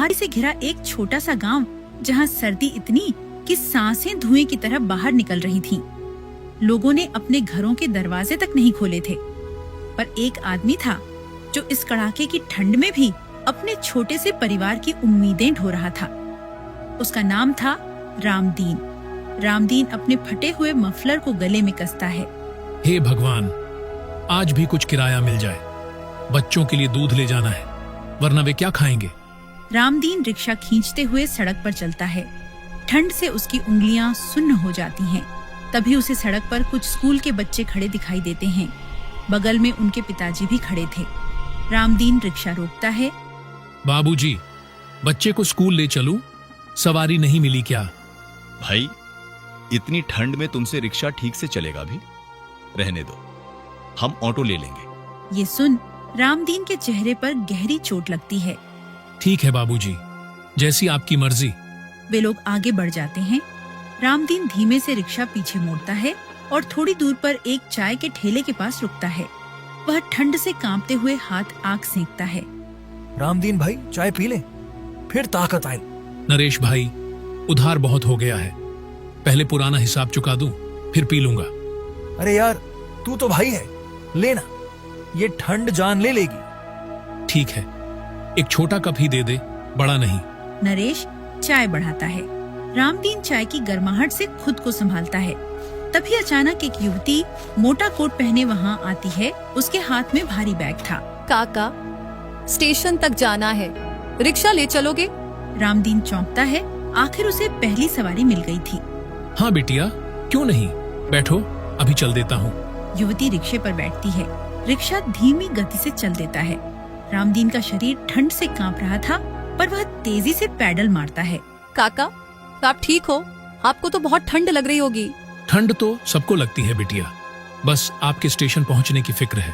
पहाड़ी से घिरा एक छोटा सा गांव, जहां सर्दी इतनी कि सांसें धुएं की तरह बाहर निकल रही थीं। लोगों ने अपने घरों के दरवाजे तक नहीं खोले थे, पर एक आदमी था जो इस कड़ाके की ठंड में भी अपने छोटे से परिवार की उम्मीदें ढो रहा था। उसका नाम था रामदीन। रामदीन अपने फटे हुए मफलर को गले में कसता है। हे भगवान, आज भी कुछ किराया मिल जाए। बच्चों के लिए दूध ले जाना है, वरना वे क्या खाएंगे। रामदीन रिक्शा खींचते हुए सड़क पर चलता है। ठंड से उसकी उंगलियां सुन्न हो जाती हैं। तभी उसे सड़क पर कुछ स्कूल के बच्चे खड़े दिखाई देते हैं। बगल में उनके पिताजी भी खड़े थे। रामदीन रिक्शा रोकता है। बाबूजी, बच्चे को स्कूल ले चलूं? सवारी नहीं मिली क्या? भाई, इतनी ठंड में तुमसे रिक्शा ठीक से चलेगा भी? रहने दो, हम ऑटो ले लेंगे। ये सुन रामदीन के चेहरे पर गहरी चोट लगती है। ठीक है बाबूजी, जैसी आपकी मर्जी। वे लोग आगे बढ़ जाते हैं। रामदीन धीमे से रिक्शा पीछे मोड़ता है और थोड़ी दूर पर एक चाय के ठेले के पास रुकता है। वह ठंड से कांपते हुए हाथ आग सेंकता है। रामदीन भाई, चाय पी ले, फिर ताकत आए। नरेश भाई, उधार बहुत हो गया है। पहले पुराना हिसाब चुका दूं, फिर पी लूंगा। अरे यार, तू तो भाई है, लेना, ये ठंड जान ले लेगी। ठीक है, एक छोटा कप ही दे दे, बड़ा नहीं। नरेश चाय बढ़ाता है। रामदीन चाय की गर्माहट से खुद को संभालता है। तभी अचानक एक युवती मोटा कोट पहने वहाँ आती है। उसके हाथ में भारी बैग था। काका, स्टेशन तक जाना है, रिक्शा ले चलोगे? रामदीन चौंकता है। आखिर उसे पहली सवारी मिल गई थी। हाँ बिटिया, क्यों नहीं, बैठो, अभी चल देता हूँ। युवती रिक्शे पर बैठती है। रिक्शा धीमी गति से चल देता है। रामदीन का शरीर ठंड से कांप रहा था, पर वह तेजी से पैडल मारता है। काका, आप ठीक हो? आपको तो बहुत ठंड लग रही होगी। ठंड तो सबको लगती है बिटिया, बस आपके स्टेशन पहुँचने की फिक्र है।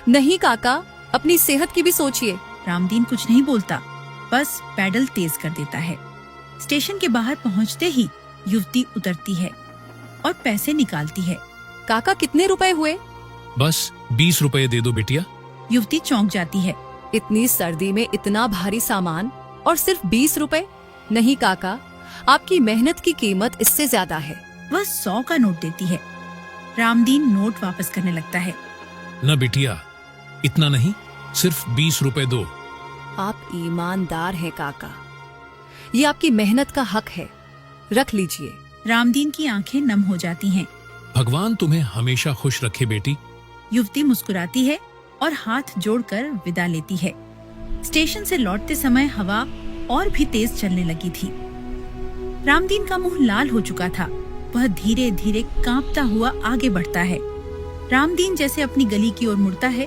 नहीं काका, अपनी सेहत की भी सोचिए। रामदीन कुछ नहीं बोलता, बस पैडल तेज कर देता है। स्टेशन के बाहर पहुंचते ही युवती उतरती है और पैसे निकालती है। काका, कितने रुपए हुए? बस 20 रुपए दे दो बिटिया। युवती चौंक जाती है। इतनी सर्दी में इतना भारी सामान और सिर्फ 20 रुपए? नहीं काका, आपकी मेहनत की कीमत इससे ज्यादा है। वह 100 का नोट देती है। रामदीन नोट वापस करने लगता है। न बिटिया, इतना नहीं, सिर्फ 20 रुपए दो। आप ईमानदार हैं काका, ये आपकी मेहनत का हक है, रख लीजिए। रामदीन की आंखें नम हो जाती हैं। भगवान तुम्हें हमेशा खुश रखे बेटी। युवती मुस्कुराती है और हाथ जोड़कर विदा लेती है। स्टेशन से लौटते समय हवा और भी तेज चलने लगी थी। रामदीन का मुंह लाल हो चुका था। वह धीरे धीरे कांपता हुआ आगे बढ़ता है। रामदीन जैसे अपनी गली की ओर मुड़ता है,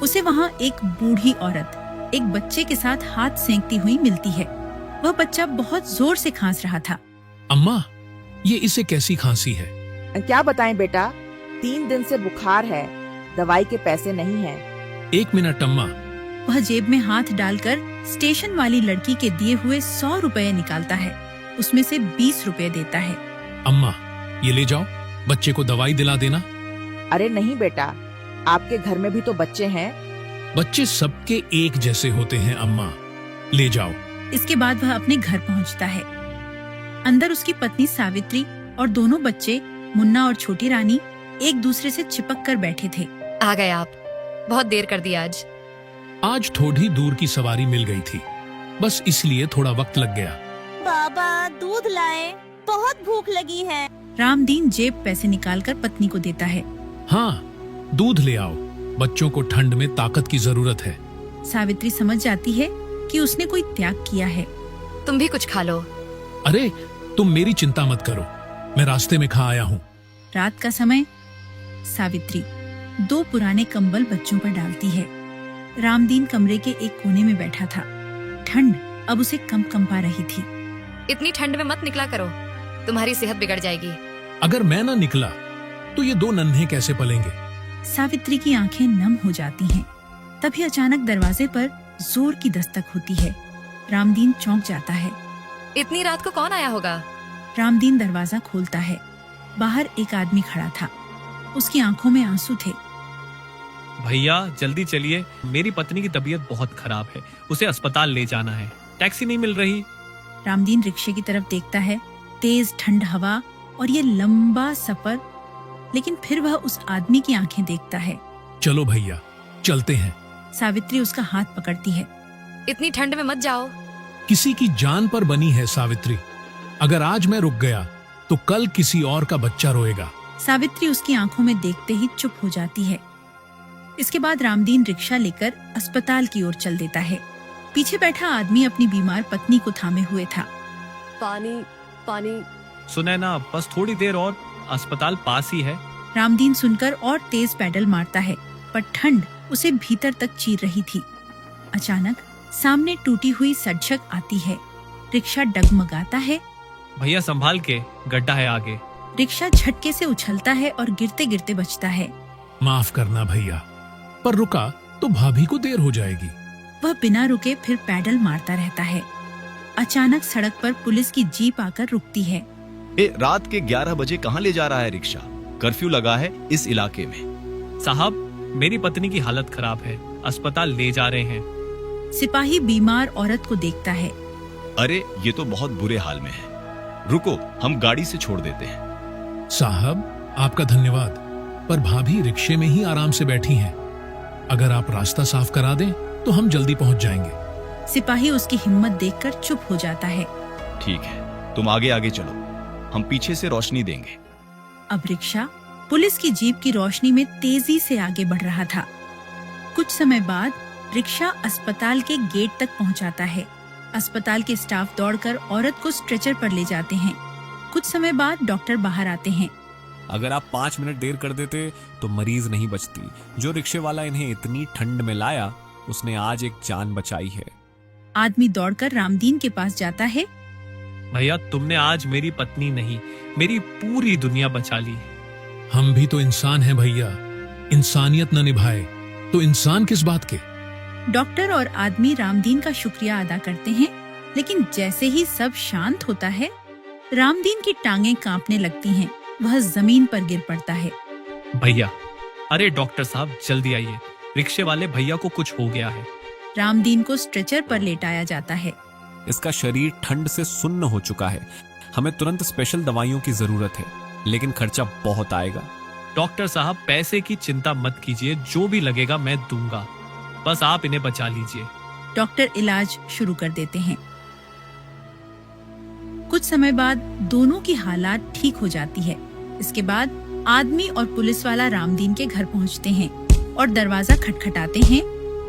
उसे वहाँ एक बूढ़ी औरत एक बच्चे के साथ हाथ सेंकती हुई मिलती है। वह बच्चा बहुत जोर से खांस रहा था। अम्मा, ये इसे कैसी खांसी है? क्या बताएं बेटा, 3 दिन से बुखार है, दवाई के पैसे नहीं हैं। 1 मिनट अम्मा। वह जेब में हाथ डालकर स्टेशन वाली लड़की के दिए हुए 100 रुपए निकालता है। उसमें से 20 रुपए देता है। अम्मा, ये ले जाओ, बच्चे को दवाई दिला देना। अरे नहीं बेटा, आपके घर में भी तो बच्चे हैं। बच्चे सबके एक जैसे होते हैं अम्मा, ले जाओ। इसके बाद वह अपने घर पहुंचता है। अंदर उसकी पत्नी सावित्री और दोनों बच्चे मुन्ना और छोटी रानी एक दूसरे से चिपक कर बैठे थे। आ गए आप, बहुत देर कर दी आज। आज थोड़ी दूर की सवारी मिल गई थी, बस इसलिए थोड़ा वक्त लग गया। बाबा, दूध लाए, बहुत भूख लगी है। रामदीन जेब पैसे निकालकर पत्नी को देता है। हाँ, दूध ले आओ, बच्चों को ठंड में ताकत की जरूरत है। सावित्री समझ जाती है कि उसने कोई त्याग किया है। तुम भी कुछ खा लो। अरे, तुम मेरी चिंता मत करो, मैं रास्ते में खा आया हूँ। रात का समय। सावित्री 2 पुराने कंबल बच्चों पर डालती है। रामदीन कमरे के एक कोने में बैठा था। ठंड अब उसे कंपा रही थी। इतनी ठंड में मत निकला करो, तुम्हारी सेहत बिगड़ जाएगी। अगर मैं ना निकला तो ये 2 नन्हे कैसे पलेंगे? सावित्री की आंखें नम हो जाती हैं। तभी अचानक दरवाजे पर जोर की दस्तक होती है। रामदीन चौंक जाता है। इतनी रात को कौन आया होगा? रामदीन दरवाजा खोलता है। बाहर एक आदमी खड़ा था। उसकी आंखों में आंसू थे। भैया जल्दी चलिए, मेरी पत्नी की तबीयत बहुत खराब है, उसे अस्पताल ले जाना है। टैक्सी नहीं मिल रही। रामदीन रिक्शे की तरफ देखता है। तेज ठंड हवा और ये लंबा सफर, लेकिन फिर वह उस आदमी की आंखें देखता है। चलो भैया, चलते हैं। सावित्री उसका हाथ पकड़ती है। इतनी ठंड में मत जाओ। किसी की जान पर बनी है सावित्री। अगर आज मैं रुक गया तो कल किसी और का बच्चा रोएगा। सावित्री उसकी आंखों में देखते ही चुप हो जाती है। इसके बाद रामदीन रिक्शा लेकर अस्पताल की ओर चल देता है। पीछे बैठा आदमी अपनी बीमार पत्नी को थामे हुए था। पानी पानी। सुनैना, बस थोड़ी देर और, अस्पताल पास ही है। रामदीन सुनकर और तेज पैडल मारता है, पर ठंड उसे भीतर तक चीर रही थी। अचानक सामने टूटी हुई सड़क आती है। रिक्शा डगमगाता है। भैया संभाल के, गड्ढा है आगे। रिक्शा झटके से उछलता है और गिरते गिरते बचता है। माफ करना भैया, पर रुका तो भाभी को देर हो जाएगी। वह बिना रुके फिर पैडल मारता रहता है। अचानक सड़क पर पुलिस की जीप आकर रुकती है। रात के 11 बजे कहाँ ले जा रहा है रिक्शा? कर्फ्यू लगा है इस इलाके में। साहब, मेरी पत्नी की हालत खराब है, अस्पताल ले जा रहे हैं। सिपाही बीमार औरत को देखता है। अरे ये तो बहुत बुरे हाल में है, रुको हम गाड़ी से छोड़ देते हैं। साहब, आपका धन्यवाद, पर भाभी रिक्शे में ही आराम से बैठी हैं। अगर आप रास्ता साफ करा दें तो हम जल्दी पहुंच जाएंगे। सिपाही उसकी हिम्मत देखकर चुप हो जाता है। ठीक है, तुम आगे आगे चलो, हम पीछे से रोशनी देंगे। अब रिक्शा पुलिस की जीप की रोशनी में तेजी से आगे बढ़ रहा था। कुछ समय बाद रिक्शा अस्पताल के गेट तक पहुंचाता है। अस्पताल के स्टाफ दौड़कर औरत को स्ट्रेचर पर ले जाते हैं। कुछ समय बाद डॉक्टर बाहर आते हैं। अगर आप 5 मिनट देर कर देते तो मरीज नहीं बचती। जो रिक्शे वाला इन्हें इतनी ठंड में लाया, उसने आज एक जान बचाई है। आदमी दौड़कर रामदीन के पास जाता है। भैया, तुमने आज मेरी पत्नी नहीं, मेरी पूरी दुनिया बचा ली। हम भी तो इंसान हैं भैया, इंसानियत न निभाए तो इंसान किस बात के। डॉक्टर और आदमी रामदीन का शुक्रिया अदा करते हैं, लेकिन जैसे ही सब शांत होता है, रामदीन की टांगें कांपने लगती हैं। वह जमीन पर गिर पड़ता है। भैया, अरे डॉक्टर साहब जल्दी आइए, रिक्शे वाले भैया को कुछ हो गया है। रामदीन को स्ट्रेचर पर लेटाया जाता है। इसका शरीर ठंड से सुन्न हो चुका है। हमें तुरंत स्पेशल दवाइयों की जरूरत है, लेकिन खर्चा बहुत आएगा। डॉक्टर साहब, पैसे की चिंता मत कीजिए, जो भी लगेगा मैं दूंगा, बस आप इन्हें बचा लीजिए। डॉक्टर इलाज शुरू कर देते हैं। कुछ समय बाद दोनों की हालात ठीक हो जाती है। इसके बाद आदमी और पुलिस वाला रामदीन के घर पहुंचते हैं और दरवाजा खटखटाते हैं।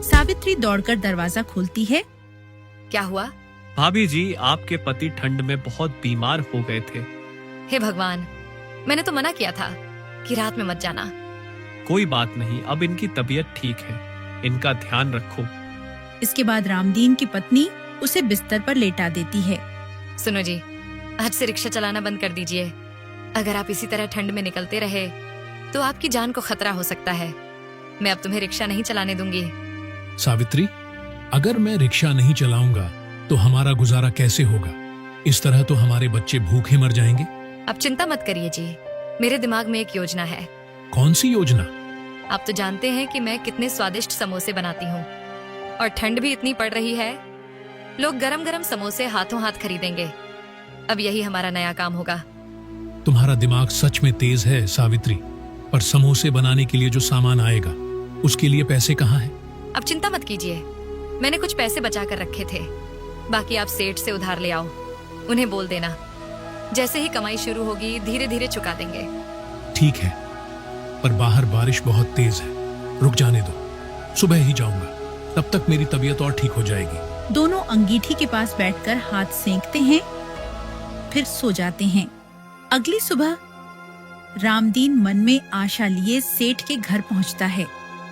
सावित्री दौड़कर दरवाजा खोलती है। क्या हुआ? भाभी जी, आपके पति ठंड में बहुत बीमार हो गए थे। हे भगवान, मैंने तो मना किया था कि रात में मत जाना। कोई बात नहीं, अब इनकी तबीयत ठीक है, इनका ध्यान रखो। इसके बाद रामदीन की पत्नी उसे बिस्तर पर लेटा देती है। सुनो जी, आज से रिक्शा चलाना बंद कर दीजिए। अगर आप इसी तरह ठंड में निकलते रहे तो आपकी जान को खतरा हो सकता है। मैं अब तुम्हें रिक्शा नहीं चलाने दूंगी। सावित्री, अगर मैं रिक्शा नहीं चलाऊंगा तो हमारा गुजारा कैसे होगा? इस तरह तो हमारे बच्चे भूखे मर जाएंगे। अब चिंता मत करिए जी, मेरे दिमाग में एक योजना है। कौन सी योजना? आप तो जानते हैं कि मैं कितने स्वादिष्ट समोसे बनाती हूँ, और ठंड भी इतनी पड़ रही है, लोग गरम गरम समोसे हाथों हाथ खरीदेंगे। अब यही हमारा नया काम होगा। तुम्हारा दिमाग सच में तेज है सावित्री, पर समोसे बनाने के लिए जो सामान आएगा उसके लिए पैसे कहाँ हैं? अब चिंता मत कीजिए, मैंने कुछ पैसे बचा कर रखे थे, बाकी आप सेठ से उधार ले आओ। उन्हें बोल देना, जैसे ही कमाई शुरू होगी धीरे धीरे चुका देंगे। ठीक है, पर बाहर बारिश बहुत तेज है, रुक जाने दो, सुबह ही जाऊंगा, तब तक मेरी तबीयत और ठीक हो जाएगी। दोनों अंगीठी के पास बैठकर हाथ सेंकते हैं, फिर सो जाते हैं। अगली सुबह रामदीन मन में आशा लिए सेठ के घर पहुंचता है।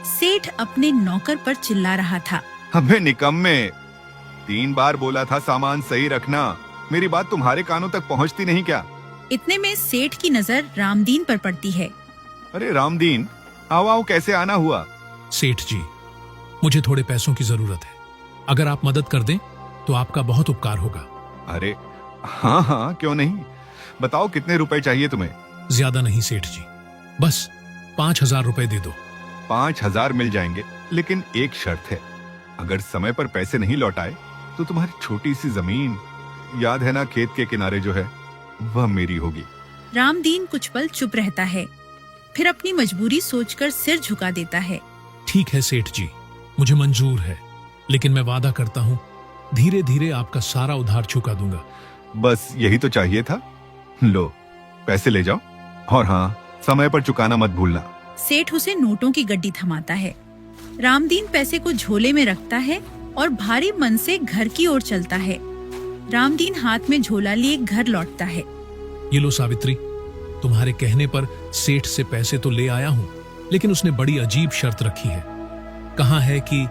सेठ अपने नौकर पर चिल्ला रहा था। हमें निकम्मे, 3 बार बोला था सामान सही रखना, मेरी बात तुम्हारे कानों तक पहुंचती नहीं क्या? इतने में सेठ की नजर रामदीन पर पड़ती है। अरे रामदीन, आओ कैसे आना हुआ? सेठ जी, मुझे थोड़े पैसों की जरूरत है, अगर आप मदद कर दें तो आपका बहुत उपकार होगा। अरे हाँ, क्यों नहीं, बताओ कितने रुपए चाहिए तुम्हें? ज्यादा नहीं सेठ जी, बस 5,000 रुपए दे दो। 5,000 मिल जाएंगे, लेकिन एक शर्त है, अगर समय पर पैसे नहीं लौटाए तो तुम्हारी छोटी सी जमीन, याद है ना, खेत के किनारे जो है, वह मेरी होगी। रामदीन कुछ पल चुप रहता है, फिर अपनी मजबूरी सोचकर सिर झुका देता है। ठीक है सेठ जी, मुझे मंजूर है, लेकिन मैं वादा करता हूँ धीरे धीरे आपका सारा उधार चुका दूंगा। बस यही तो चाहिए था। लो, पैसे ले जाओ, और हाँ, समय पर चुकाना मत भूलना। सेठ उसे नोटों की गड्डी थमाता है। रामदीन पैसे को झोले में रखता है और भारी मन से घर की ओर चलता है। रामदीन हाथ में झोला लिए घर लौटता है। ये लो सावित्री, तुम्हारे कहने पर सेठ से पैसे तो ले आया हूँ, लेकिन उसने बड़ी अजीब शर्त रखी है। कहा है कि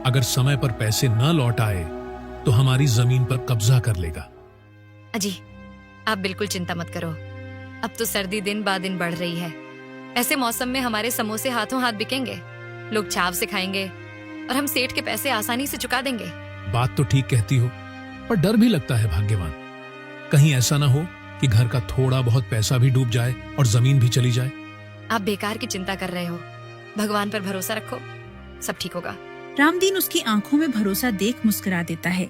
अगर समय पर पैसे न लौट आए तो हमारी जमीन पर कब्जा कर लेगा। अजी, आप बिल्कुल चिंता मत करो। अब तो सर्दी दिन ब दिन बढ़ रही है। ऐसे मौसम में हमारे समोसे हाथों हाथ बिकेंगे, लोग चाव से खाएंगे और हम सेठ के पैसे आसानी से चुका देंगे। बात तो ठीक कहती हो, पर डर भी लगता है भाग्यवान। कहीं ऐसा ना हो कि घर का थोड़ा बहुत पैसा भी डूब जाए और जमीन भी चली जाए। आप बेकार की चिंता कर रहे हो, भगवान पर भरोसा रखो, सब ठीक होगा। रामदीन उसकी आंखों में भरोसा देख मुस्कुरा देता है।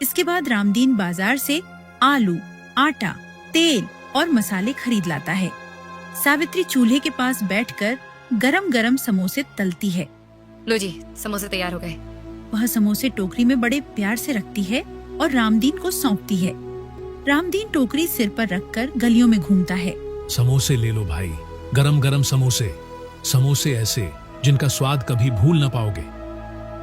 इसके बाद रामदीन बाजार से आलू, आटा, तेल और मसाले खरीद लाता है। सावित्री चूल्हे के पास बैठकर गरम गरम समोसे तलती है। लो जी, समोसे तैयार हो गए। वह समोसे टोकरी में बड़े प्यार से रखती है और रामदीन को सौंपती है। रामदीन टोकरी सिर पर रखकर गलियों में घूमता है। समोसे ले लो भाई, गरम गरम समोसे, समोसे ऐसे जिनका स्वाद कभी भूल न पाओगे।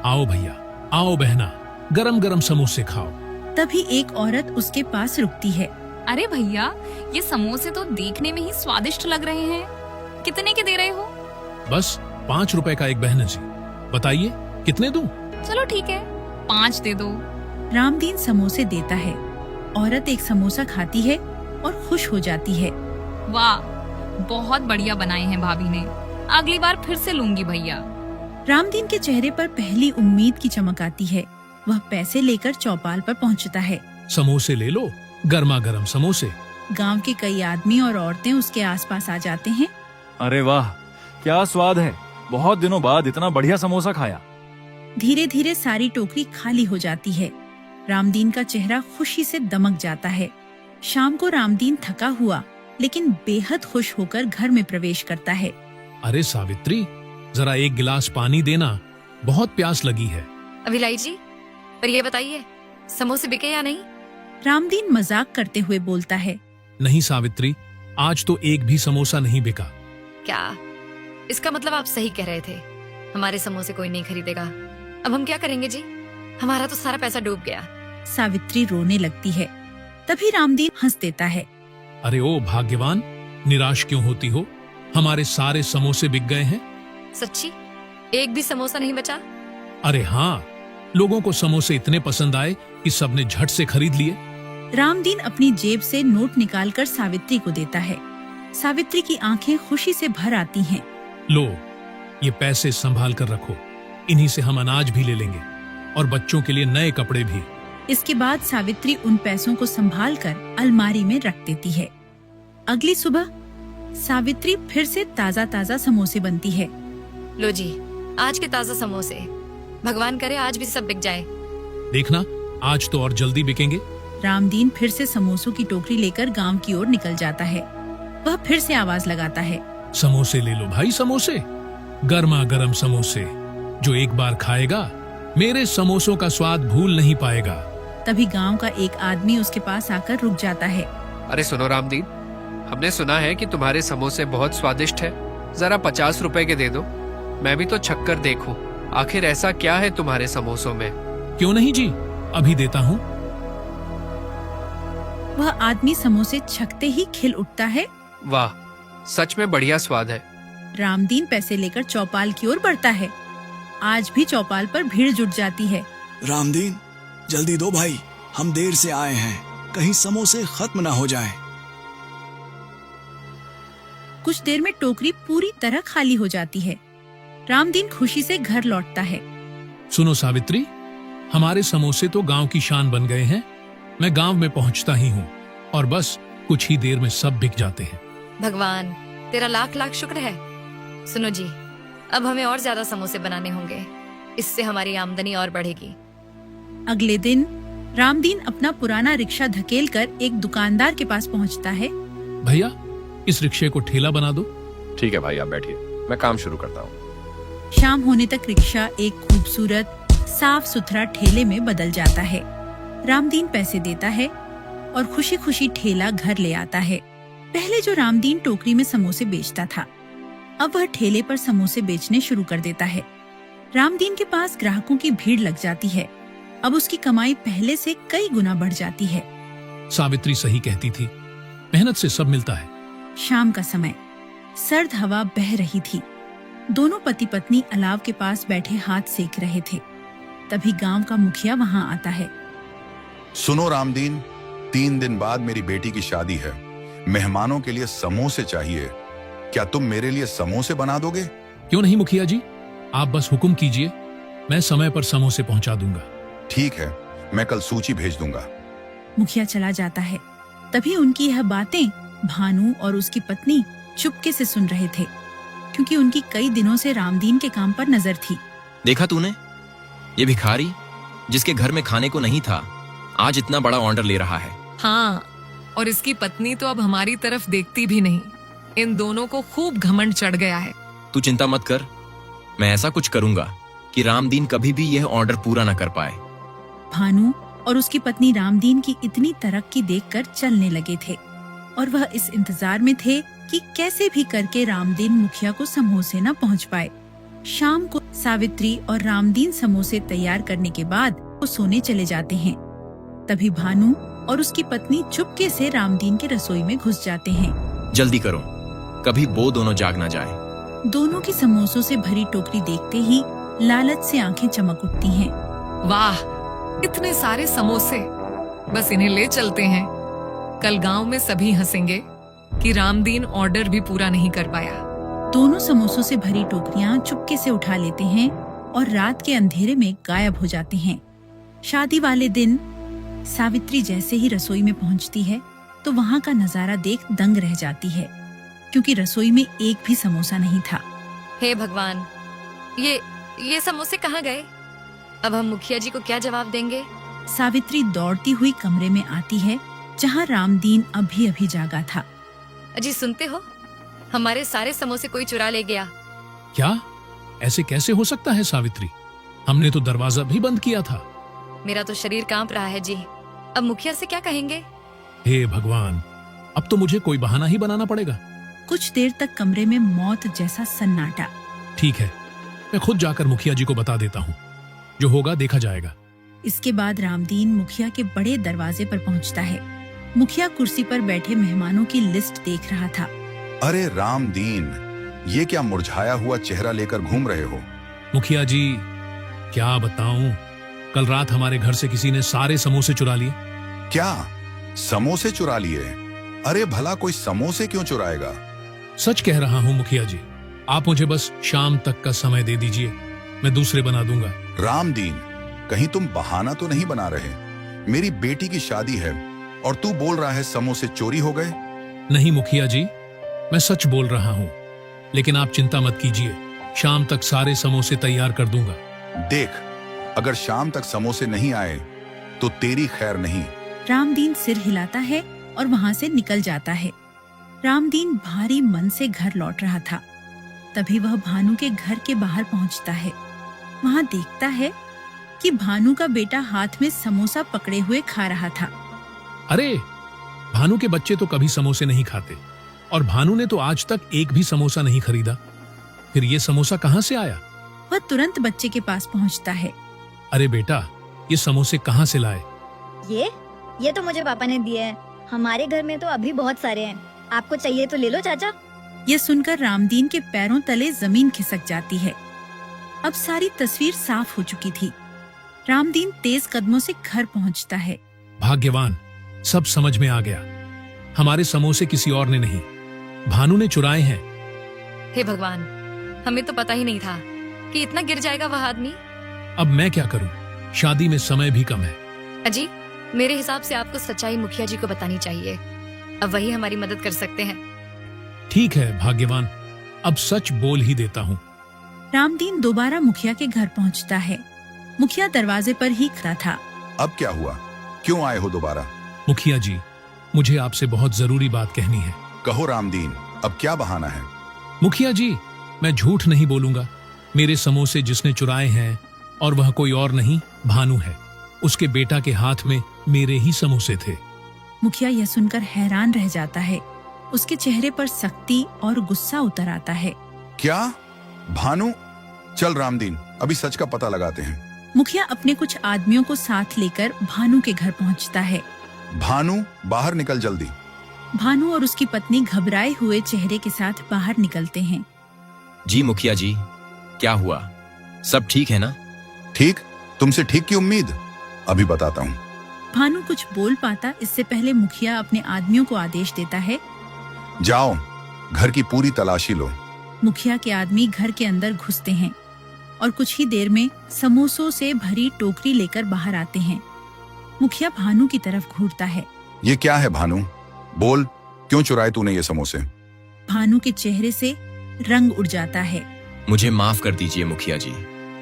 आओ भैया, आओ बहना, गरम गरम समोसे खाओ। तभी एक औरत उसके पास रुकती है। अरे भैया, ये समोसे तो देखने में ही स्वादिष्ट लग रहे हैं। कितने के दे रहे हो? बस 5 रुपए का एक, बहन जी। बताइए कितने दूं? चलो ठीक है, 5 दे दो। रामदीन समोसे देता है। औरत एक समोसा खाती है और खुश हो जाती है। वाह, बहुत बढ़िया बनाए हैं भाभी ने, अगली बार फिर से लूंगी भैया। रामदीन के चेहरे पर पहली उम्मीद की चमक आती है। वह पैसे लेकर चौपाल पर पहुंचता है। समोसे ले लो, गर्मा गर्म समोसे। गांव के कई आदमी और औरतें उसके आसपास आ जाते हैं। अरे वाह, क्या स्वाद है, बहुत दिनों बाद इतना बढ़िया समोसा खाया। धीरे धीरे सारी टोकरी खाली हो जाती है। रामदीन का चेहरा खुशी से दमक जाता है। शाम को रामदीन थका हुआ लेकिन बेहद खुश होकर घर में प्रवेश करता है। अरे सावित्री, जरा एक गिलास पानी देना, बहुत प्यास लगी है। अभिलाई जी, पर ये बताइए, समोसे बिके या नहीं? रामदीन मजाक करते हुए बोलता है। नहीं सावित्री, आज तो एक भी समोसा नहीं बिका। क्या? इसका मतलब आप सही कह रहे थे, हमारे समोसे कोई नहीं खरीदेगा। अब हम क्या करेंगे जी? हमारा तो सारा पैसा डूब गया। सावित्री रोने लगती है। तभी रामदीन हंस देता है। अरे ओ भाग्यवान, निराश क्यों होती हो? हमारे सारे समोसे बिक गए हैं। सच्ची? एक भी समोसा नहीं बचा? अरे हाँ, लोगों को समोसे इतने पसंद आए कि सबने झट से खरीद लिए। रामदीन अपनी जेब से नोट निकालकर सावित्री को देता है। सावित्री की आंखें खुशी से भर आती हैं। लो, ये पैसे संभाल कर रखो, इन्हीं से हम अनाज भी ले लेंगे और बच्चों के लिए नए कपड़े भी। इसके बाद सावित्री उन पैसों को संभाल कर अलमारी में रख देती है। अगली सुबह सावित्री फिर से ताजा ताजा समोसे बनती है। लो जी, आज के ताजा समोसे, भगवान करे आज भी सब बिक जाए। देखना, आज तो और जल्दी बिकेंगे। रामदीन फिर से समोसों की टोकरी लेकर गांव की ओर निकल जाता है। वह फिर से आवाज लगाता है। समोसे ले लो भाई, समोसे, गर्मा गर्म समोसे। जो एक बार खाएगा मेरे समोसों का स्वाद भूल नहीं पाएगा। तभी गांव का एक आदमी उसके पास आकर रुक जाता है। अरे सुनो रामदीन, हमने सुना है कि तुम्हारे समोसे बहुत स्वादिष्ट है, जरा 50 रुपए के दे दो, मैं भी तो छक कर देखूं, आखिर ऐसा क्या है तुम्हारे समोसों में। क्यों नहीं जी, अभी देता हूँ। वह आदमी समोसे छकते ही खिल उठता है। वाह, सच में बढ़िया स्वाद है। रामदीन पैसे लेकर चौपाल की ओर बढ़ता है। आज भी चौपाल पर भीड़ जुट जाती है। रामदीन, जल्दी दो भाई, हम देर से आए हैं, कहीं समोसे खत्म ना हो जाएं। कुछ देर में टोकरी पूरी तरह खाली हो जाती है। रामदीन खुशी से घर लौटता है। सुनो सावित्री, हमारे समोसे तो गांव की शान बन गए हैं। मैं गांव में पहुंचता ही हूँ और बस कुछ ही देर में सब बिक जाते हैं। भगवान तेरा लाख लाख शुक्र है। सुनो जी, अब हमें और ज्यादा समोसे बनाने होंगे, इससे हमारी आमदनी और बढ़ेगी। अगले दिन रामदीन अपना पुराना रिक्शा धकेल कर एक दुकानदार के पास पहुंचता है। भैया, इस रिक्शे को ठेला बना दो। ठीक है भाई, आप बैठिए, मैं काम शुरू करता हूँ। शाम होने तक रिक्शा एक खूबसूरत साफ सुथरा ठेले में बदल जाता है। रामदीन पैसे देता है और खुशी खुशी ठेला घर ले आता है। पहले जो रामदीन टोकरी में समोसे बेचता था, अब वह ठेले पर समोसे बेचने शुरू कर देता है। रामदीन के पास ग्राहकों की भीड़ लग जाती है। अब उसकी कमाई पहले से कई गुना बढ़ जाती है। सावित्री सही कहती थी, मेहनत से सब मिलता है। शाम का समय, सर्द हवा बह रही थी। दोनों पति पत्नी अलाव के पास बैठे हाथ सेक रहे थे। तभी गांव का मुखिया वहां आता है। सुनो रामदीन, 3 दिन बाद मेरी बेटी की शादी है। मेहमानों के लिए समोसे चाहिए। क्या तुम मेरे लिए समोसे बना दोगे? क्यों नहीं मुखिया जी, आप बस हुक्म कीजिए, मैं समय पर समोसे पहुंचा दूंगा। ठीक है, मैं कल सूची भेज दूंगा। मुखिया चला जाता है। तभी उनकी यह बातें भानु और उसकी पत्नी चुपके से सुन रहे थे, क्योंकि उनकी कई दिनों से रामदीन के काम पर नजर थी। देखा तूने, ये भिखारी जिसके घर में खाने को नहीं था, आज इतना बड़ा ऑर्डर ले रहा है। हाँ, और इसकी पत्नी तो अब हमारी तरफ देखती भी नहीं। इन दोनों को खूब घमंड चढ़ गया है। तू चिंता मत कर, मैं ऐसा कुछ करूंगा कि रामदीन कभी भी यह ऑर्डर पूरा न कर पाए। भानु और उसकी पत्नी रामदीन की इतनी तरक्की देखकर चलने लगे थे और वह इस इंतजार में थे कि कैसे भी करके रामदीन मुखिया को समोसे न पहुंच पाए। शाम को सावित्री और रामदीन समोसे तैयार करने के बाद वो सोने चले जाते हैं। तभी भानु और उसकी पत्नी चुपके से रामदीन के रसोई में घुस जाते हैं। जल्दी करो, कभी वो दोनों जाग ना जाए। दोनों की समोसों से भरी टोकरी देखते ही लालच से आंखें चमक उठती हैं। वाह, इतने सारे समोसे, बस इन्हें ले चलते हैं। कल गांव में सभी हंसेंगे कि रामदीन ऑर्डर भी पूरा नहीं कर पाया। दोनों समोसों से भरी टोकरियां चुपके से उठा लेते हैं और रात के अंधेरे में गायब हो जाते हैं। शादी वाले दिन सावित्री जैसे ही रसोई में पहुंचती है तो वहां का नजारा देख दंग रह जाती है, क्योंकि रसोई में एक भी समोसा नहीं था। हे भगवान, ये समोसे कहाँ गए? अब हम मुखिया जी को क्या जवाब देंगे? सावित्री दौड़ती हुई कमरे में आती है जहाँ रामदीन अभी अभी जागा था। अजी सुनते हो, हमारे सारे समोसे कोई चुरा ले गया। क्या? ऐसे कैसे हो सकता है सावित्री? हमने तो दरवाजा भी बंद किया था। मेरा तो शरीर कांप रहा है जी। अब मुखिया से क्या कहेंगे? हे भगवान, अब तो मुझे कोई बहाना ही बनाना पड़ेगा। कुछ देर तक कमरे में मौत जैसा सन्नाटा। ठीक है, मैं खुद जाकर मुखिया जी को बता देता हूँ। जो होगा देखा जाएगा। इसके बाद रामदीन मुखिया के बड़े दरवाजे पर पहुँचता है। मुखिया कुर्सी पर बैठे मेहमानों की लिस्ट देख रहा था। अरे रामदीन, ये क्या मुरझाया हुआ चेहरा लेकर घूम रहे हो? मुखिया जी, क्या बताऊं, कल रात हमारे घर से किसी ने सारे समोसे चुरा लिए। क्या? समोसे चुरा लिए? अरे भला कोई समोसे क्यों चुराएगा? सच कह रहा हूँ मुखिया जी, आप मुझे बस शाम तक का समय दे दीजिए, मैं दूसरे बना दूंगा। रामदीन, कहीं तुम बहाना तो नहीं बना रहे? मेरी बेटी की शादी है और तू बोल रहा है समोसे चोरी हो गए? नहीं मुखिया जी, मैं सच बोल रहा हूँ, लेकिन आप चिंता मत कीजिए, शाम तक सारे समोसे तैयार कर दूंगा। देख, अगर शाम तक समोसे नहीं आए तो तेरी खैर नहीं। रामदीन सिर हिलाता है और वहाँ से निकल जाता है। रामदीन भारी मन से घर लौट रहा था। तभी वह भानु के घर के बाहर पहुँचता है। वहाँ देखता है कि भानु का बेटा हाथ में समोसा पकड़े हुए खा रहा था। अरे, भानु के बच्चे तो कभी समोसे नहीं खाते और भानु ने तो आज तक एक भी समोसा नहीं खरीदा। फिर ये समोसा कहाँ से आया? वह तुरंत बच्चे के पास पहुँचता है। अरे बेटा, ये समोसे कहाँ से लाए? ये तो मुझे पापा ने दिए हैं। हमारे घर में तो अभी बहुत सारे हैं। आपको चाहिए तो ले लो चाचा। ये सुनकर रामदीन के पैरों तले जमीन खिसक जाती है। अब सारी तस्वीर साफ हो चुकी थी। रामदीन तेज कदमों से घर पहुंचता है। भाग्यवान, सब समझ में आ गया। हमारे समोसे किसी और ने नहीं, भानु ने चुराए हैं। हे भगवान, हमें तो पता ही नहीं था कि इतना गिर जाएगा वह आदमी। अब मैं क्या करूं? शादी में समय भी कम है। अजी, मेरे हिसाब से आपको सच्चाई मुखिया जी को बतानी चाहिए। अब वही हमारी मदद कर सकते हैं। ठीक है भाग्यवान, अब सच बोल ही देता हूँ। रामदीन दोबारा मुखिया के घर पहुँचता है। मुखिया दरवाजे पर ही खड़ा था। अब क्या हुआ? क्यों आए हो दोबारा? मुखिया जी, मुझे आपसे बहुत जरूरी बात कहनी है। कहो रामदीन, अब क्या बहाना है? मुखिया जी, मैं झूठ नहीं बोलूंगा। मेरे समोसे जिसने चुराए हैं और वह कोई और नहीं, भानु है। उसके बेटा के हाथ में मेरे ही समोसे थे। मुखिया यह सुनकर हैरान रह जाता है। उसके चेहरे पर सख्ती और गुस्सा उतर आता है। क्या? भानु? चल रामदीन, अभी सच का पता लगाते हैं। मुखिया अपने कुछ आदमियों को साथ लेकर भानु के घर पहुंचता है। भानु, बाहर निकल जल्दी। भानु और उसकी पत्नी घबराए हुए चेहरे के साथ बाहर निकलते हैं। जी मुखिया जी, क्या हुआ? सब ठीक है ना? ठीक? तुमसे ठीक की उम्मीद? अभी बताता हूँ। भानु कुछ बोल पाता इससे पहले मुखिया अपने आदमियों को आदेश देता है, जाओ, घर की पूरी तलाशी लो। मुखिया के आदमी घर के अंदर घुसते हैं और कुछ ही देर में समोसों से भरी टोकरी लेकर बाहर आते हैं। मुखिया भानु की तरफ घूरता है। ये क्या है भानु? बोल, क्यों चुराए तूने ये समोसे? भानु के चेहरे से रंग उड़ जाता है। मुझे माफ कर दीजिए मुखिया जी,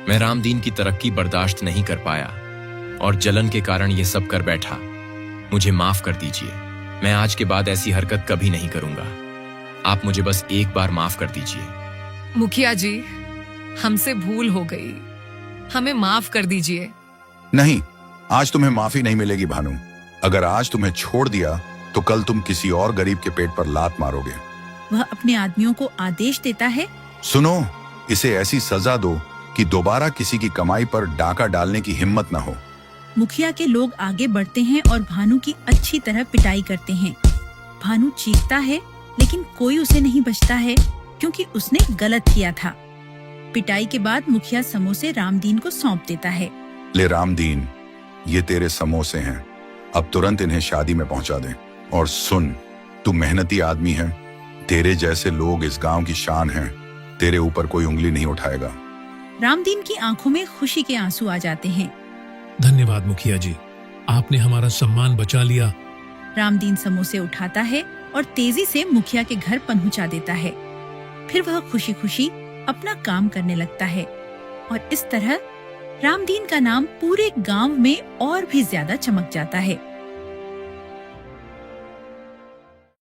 मैं रामदीन की तरक्की बर्दाश्त नहीं कर पाया और जलन के कारण ये सब कर बैठा। मुझे माफ कर दीजिए, मैं आज के बाद ऐसी हरकत कभी नहीं करूंगा। आप मुझे बस एक बार माफ कर दीजिए। मुखिया जी, हमसे भूल हो गई, हमें माफ कर दीजिए। नहीं, आज तुम्हें माफी नहीं मिलेगी भानु। अगर आज तुम्हें छोड़ दिया तो कल तुम किसी और गरीब के पेट पर लात मारोगे। वह अपने आदमियों को आदेश देता है, सुनो, इसे ऐसी सजा दो कि दोबारा किसी की कमाई पर डाका डालने की हिम्मत न हो। मुखिया के लोग आगे बढ़ते हैं और भानु की अच्छी तरह पिटाई करते हैं। भानु चीखता है लेकिन कोई उसे नहीं बचता है क्योंकि उसने गलत किया था। पिटाई के बाद मुखिया समोसे रामदीन को सौंप देता है। ले रामदीन, ये तेरे समोसे हैं, अब तुरंत इन्हें शादी में पहुंचा दे। और सुन, तू मेहनती आदमी है, तेरे जैसे लोग इस गांव की शान हैं, तेरे ऊपर कोई उंगली नहीं उठाएगा। रामदीन की आंखों में खुशी के आंसू आ जाते हैं। धन्यवाद मुखिया जी, आपने हमारा सम्मान बचा लिया। रामदीन समोसे उठाता है और तेजी से मुखिया के घर पहुंचा देता है। फिर वह खुशी खुशी अपना काम करने लगता है और इस तरह रामदीन का नाम पूरे गांव में और भी ज्यादा चमक जाता है।